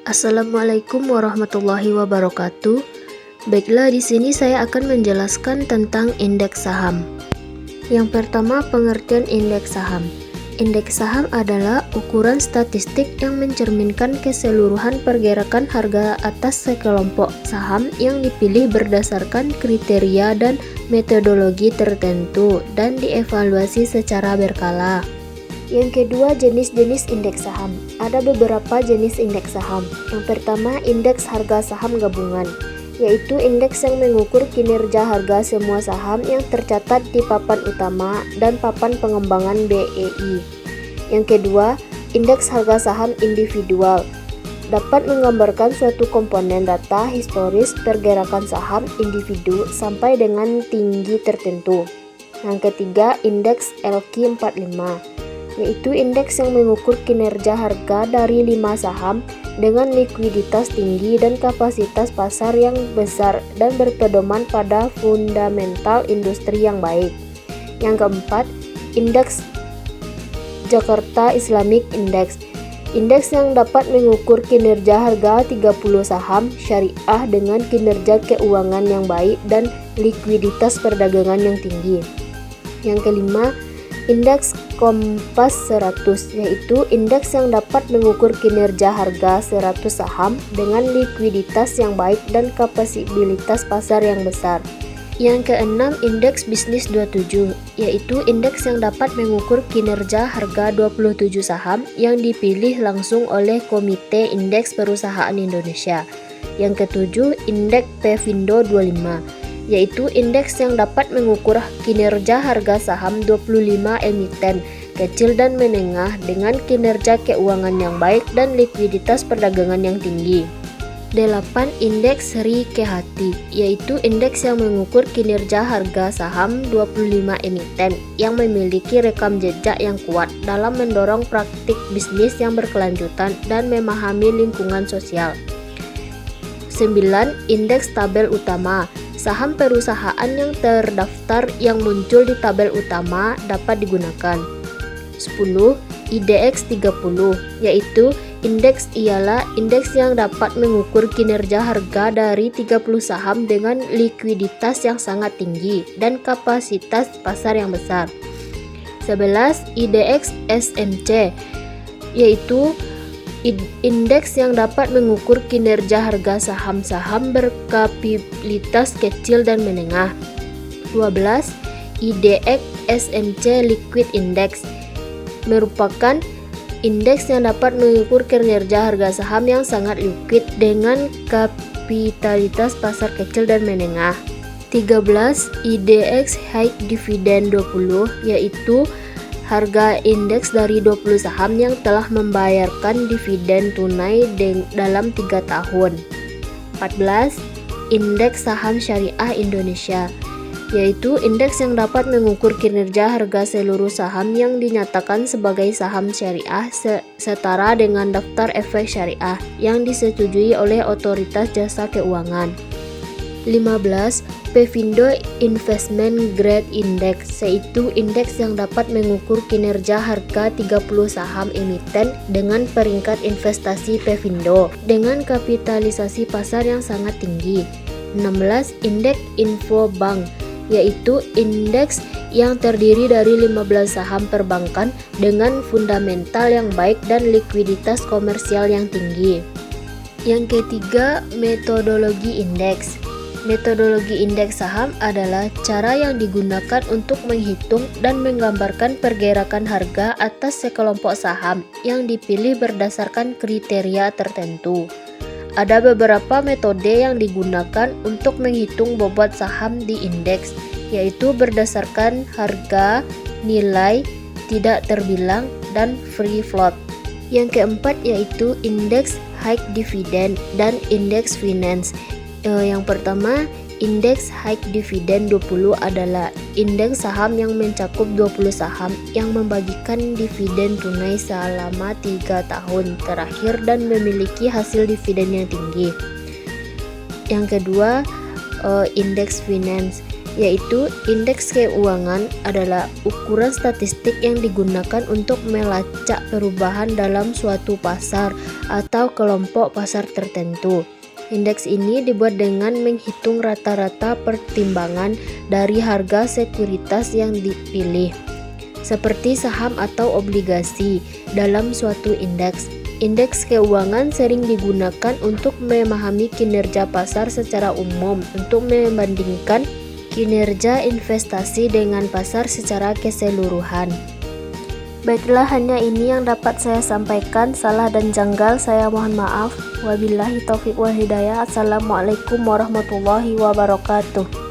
Assalamualaikum warahmatullahi wabarakatuh. Baiklah, di sini saya akan menjelaskan tentang indeks saham. Yang pertama, pengertian indeks saham. Indeks saham adalah ukuran statistik yang mencerminkan keseluruhan pergerakan harga atas sekelompok saham yang dipilih berdasarkan kriteria dan metodologi tertentu dan dievaluasi secara berkala. Yang kedua, jenis-jenis indeks saham. Ada beberapa jenis indeks saham. Yang pertama, indeks harga saham gabungan, yaitu indeks yang mengukur kinerja harga semua saham yang tercatat di papan utama dan papan pengembangan BEI. Yang kedua, indeks harga saham individual, dapat menggambarkan suatu komponen data historis pergerakan saham individu sampai dengan tinggi tertentu. Yang ketiga, indeks LQ45, yaitu indeks yang mengukur kinerja harga dari 5 saham dengan likuiditas tinggi dan kapasitas pasar yang besar dan berpedoman pada fundamental industri yang baik. Yang keempat, indeks Jakarta Islamic Index, indeks yang dapat mengukur kinerja harga 30 saham syariah dengan kinerja keuangan yang baik dan likuiditas perdagangan yang tinggi. Yang kelima, indeks Kompas 100, yaitu indeks yang dapat mengukur kinerja harga 100 saham dengan likuiditas yang baik dan kapasibilitas pasar yang besar. Yang keenam, indeks bisnis 27, yaitu indeks yang dapat mengukur kinerja harga 27 saham yang dipilih langsung oleh Komite Indeks Perusahaan Indonesia. Yang ketujuh, indeks Pevindo 25, yaitu indeks yang dapat mengukur kinerja harga saham 25 emiten kecil dan menengah dengan kinerja keuangan yang baik dan likuiditas perdagangan yang tinggi. 8. Indeks Sri Kehati, yaitu indeks yang mengukur kinerja harga saham 25 emiten yang memiliki rekam jejak yang kuat dalam mendorong praktik bisnis yang berkelanjutan dan memahami lingkungan sosial. 9. Indeks Tabel Utama, saham perusahaan yang terdaftar yang muncul di tabel utama dapat digunakan. 10. IDX 30, yaitu indeks ialah indeks yang dapat mengukur kinerja harga dari 30 saham dengan likuiditas yang sangat tinggi dan kapasitas pasar yang besar. 11. IDX SMC, yaitu indeks yang dapat mengukur kinerja harga saham-saham berkapitalitas kecil dan menengah. 12. IDX SMC Liquid Index merupakan indeks yang dapat mengukur kinerja harga saham yang sangat liquid dengan kapitalitas pasar kecil dan menengah. 13. IDX High Dividend 20, yaitu harga indeks dari 20 saham yang telah membayarkan dividen tunai dalam 3 tahun. 14. Indeks Saham Syariah Indonesia, yaitu indeks yang dapat mengukur kinerja harga seluruh saham yang dinyatakan sebagai saham syariah setara dengan daftar efek syariah yang disetujui oleh Otoritas Jasa Keuangan. 15. Pevindo Investment Grade Index, yaitu indeks yang dapat mengukur kinerja harga 30 saham emiten dengan peringkat investasi Pevindo dengan kapitalisasi pasar yang sangat tinggi. 16. Indeks Infobank, yaitu indeks yang terdiri dari 15 saham perbankan dengan fundamental yang baik dan likuiditas komersial yang tinggi. Yang ketiga, metodologi indeks. Metodologi indeks saham adalah cara yang digunakan untuk menghitung dan menggambarkan pergerakan harga atas sekelompok saham yang dipilih berdasarkan kriteria tertentu. Ada beberapa metode yang digunakan untuk menghitung bobot saham di indeks, yaitu berdasarkan harga, nilai, tidak terbilang, dan free float. Yang keempat yaitu indeks High Dividend dan indeks Finance. Yang pertama, indeks High Dividend 20 adalah indeks saham yang mencakup 20 saham yang membagikan dividen tunai selama 3 tahun terakhir dan memiliki hasil dividen yang tinggi. Yang kedua, indeks Finance, yaitu indeks keuangan adalah ukuran statistik yang digunakan untuk melacak perubahan dalam suatu pasar atau kelompok pasar tertentu. Indeks ini dibuat dengan menghitung rata-rata pertimbangan dari harga sekuritas yang dipilih, seperti saham atau obligasi dalam suatu indeks. Indeks keuangan sering digunakan untuk memahami kinerja pasar secara umum, untuk membandingkan kinerja investasi dengan pasar secara keseluruhan. Baiklah, hanya ini yang dapat saya sampaikan. Salah dan janggal saya mohon maaf. Wabillahi taufiq wal hidayah. Assalamualaikum warahmatullahi wabarakatuh.